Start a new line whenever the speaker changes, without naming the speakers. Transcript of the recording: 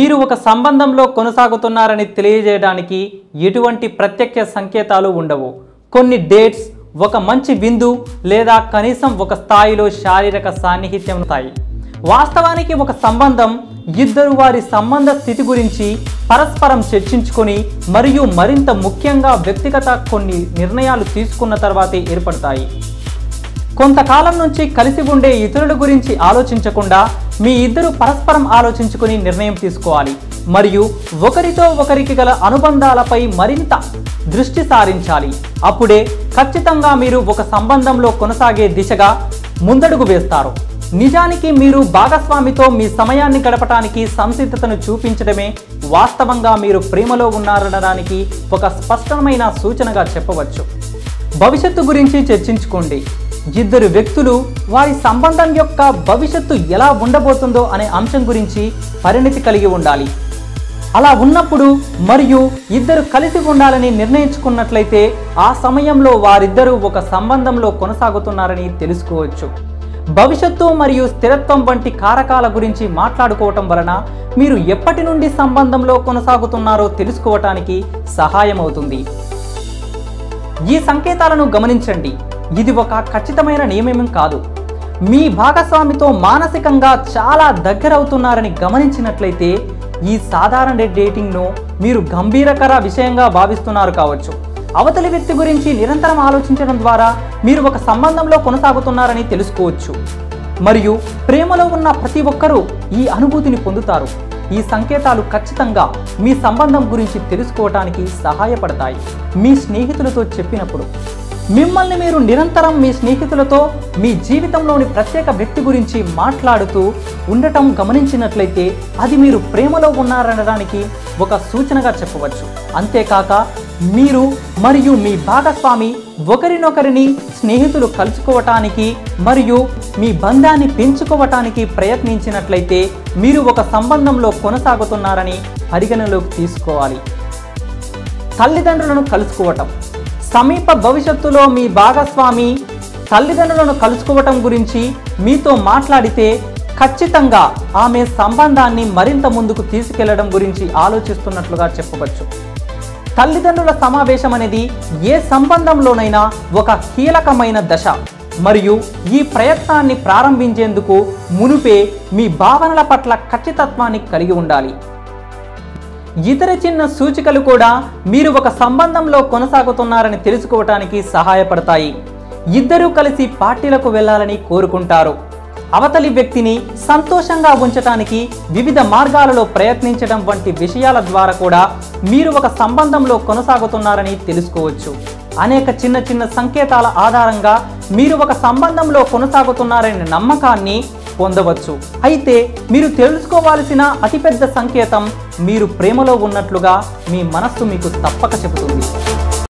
మీరు ఒక సంబంధంలో కొనసాగుతున్నారని తెలియజేయడానికి ఎటువంటి ప్రత్యక్ష సంకేతాలు ఉండవు. కొన్ని డేట్స్, ఒక మంచి విందు లేదా కనీసం ఒక స్థాయిలో శారీరక సాన్నిహిత్యం ఉంటాయి. వాస్తవానికి ఒక సంబంధం ఇద్దరు వారి సంబంధ స్థితి గురించి పరస్పరం చర్చించుకొని మరియు మరింత ముఖ్యంగా వ్యక్తిగత కొన్ని నిర్ణయాలు తీసుకున్న తర్వాతే ఏర్పడతాయి. కొంతకాలం నుంచి కలిసి ఉండే ఇతరుల గురించి ఆలోచించకుండా మీ ఇద్దరు పరస్పరం ఆలోచించుకొని నిర్ణయం తీసుకోవాలి మరియు ఒకరితో ఒకరికి గల అనుబంధాలపై మరింత దృష్టి సారించాలి. అప్పుడే ఖచ్చితంగా మీరు ఒక సంబంధంలో కొనసాగే దిశగా ముందడుగు వేస్తారు. నిజానికి మీరు భాగస్వామితో మీ సమయాన్ని గడపడానికి సంసిద్ధతను చూపించడమే వాస్తవంగా మీరు ప్రేమలో ఉన్నారనడానికి ఒక స్పష్టమైన సూచనగా చెప్పవచ్చు. భవిష్యత్తు గురించి చర్చించుకోండి. ఇద్దరు వ్యక్తులు వారి సంబంధం యొక్క భవిష్యత్తు ఎలా ఉండబోతుందో అనే అంశం గురించి పరిణతి కలిగి ఉండాలి. అలా ఉన్నప్పుడు మరియు ఇద్దరు కలిసి ఉండాలని నిర్ణయించుకున్నట్లయితే ఆ సమయంలో వారిద్దరూ ఒక సంబంధంలో కొనసాగుతున్నారని తెలుసుకోవచ్చు. భవిష్యత్తు మరియు స్థిరత్వం వంటి కారకాల గురించి మాట్లాడుకోవటం వలన మీరు ఎప్పటి నుండి సంబంధంలో కొనసాగుతున్నారో తెలుసుకోవటానికి సహాయమవుతుంది. ఈ సంకేతాలను గమనించండి. ఇది ఒక ఖచ్చితమైన నియమం కాదు. మీ భాగస్వామితో మానసికంగా చాలా దగ్గరవుతున్నారని గమనించినట్లయితే ఈ సాధారణ డేటింగ్ను మీరు గంభీరకర విషయంగా భావిస్తున్నారు కావచ్చు. అవతలి వ్యక్తి గురించి నిరంతరం ఆలోచించడం ద్వారా మీరు ఒక సంబంధంలో కొనసాగుతున్నారని తెలుసుకోవచ్చు. మరియు ప్రేమలో ఉన్న ప్రతి ఒక్కరూ ఈ అనుభూతిని పొందుతారు. ఈ సంకేతాలు ఖచ్చితంగా మీ సంబంధం గురించి తెలుసుకోవటానికి సహాయపడతాయి. మీ స్నేహితులతో చెప్పినప్పుడు మిమ్మల్ని మీరు నిరంతరం మీ స్నేహితులతో మీ జీవితంలోని ప్రత్యేక వ్యక్తి గురించి మాట్లాడుతూ ఉండటం గమనించినట్లయితే అది మీరు ప్రేమలో ఉన్నారనడానికి ఒక సూచనగా చెప్పవచ్చు. అంతేకాక మీరు మరియు మీ భాగస్వామి ఒకరినొకరిని స్నేహితులు కలుసుకోవటానికి మరియు మీ బంధాన్ని పెంచుకోవటానికి ప్రయత్నించినట్లయితే మీరు ఒక సంబంధంలో కొనసాగుతున్నారని పరిగణలోకి తీసుకోవాలి. తల్లిదండ్రులను కలుసుకోవటం. సమీప భవిష్యత్తులో మీ భాగస్వామి తల్లిదండ్రులను కలుసుకోవటం గురించి మీతో మాట్లాడితే ఖచ్చితంగా ఆమె సంబంధాన్ని మరింత ముందుకు తీసుకెళ్లడం గురించి ఆలోచిస్తున్నట్లుగా చెప్పవచ్చు. తల్లిదండ్రుల సమావేశం అనేది ఏ సంబంధంలోనైనా ఒక కీలకమైన దశ మరియు ఈ ప్రయత్నాన్ని ప్రారంభించేందుకు మునుపే మీ భావనల పట్ల ఖచ్చితత్వాన్ని కలిగి ఉండాలి. ఇతర చిన్న సూచికలు కూడా మీరు ఒక సంబంధంలో కొనసాగుతున్నారని తెలుసుకోవటానికి సహాయపడతాయి. ఇద్దరూ కలిసి పార్టీలకు వెళ్ళాలని కోరుకుంటారు. అవతలి వ్యక్తిని సంతోషంగా ఉంచటానికి వివిధ మార్గాలలో ప్రయత్నించడం వంటి విషయాల ద్వారా కూడా మీరు ఒక సంబంధంలో కొనసాగుతున్నారని తెలుసుకోవచ్చు. అనేక చిన్న చిన్న సంకేతాల ఆధారంగా మీరు ఒక సంబంధంలో కొనసాగుతున్నారనే నమ్మకాన్ని పొందవచ్చు. అయితే మీరు తెలుసుకోవాల్సిన అతిపెద్ద సంకేతం మీరు ప్రేమలో ఉన్నట్లుగా మీ మనస్సు మీకు తప్పక చెబుతుంది.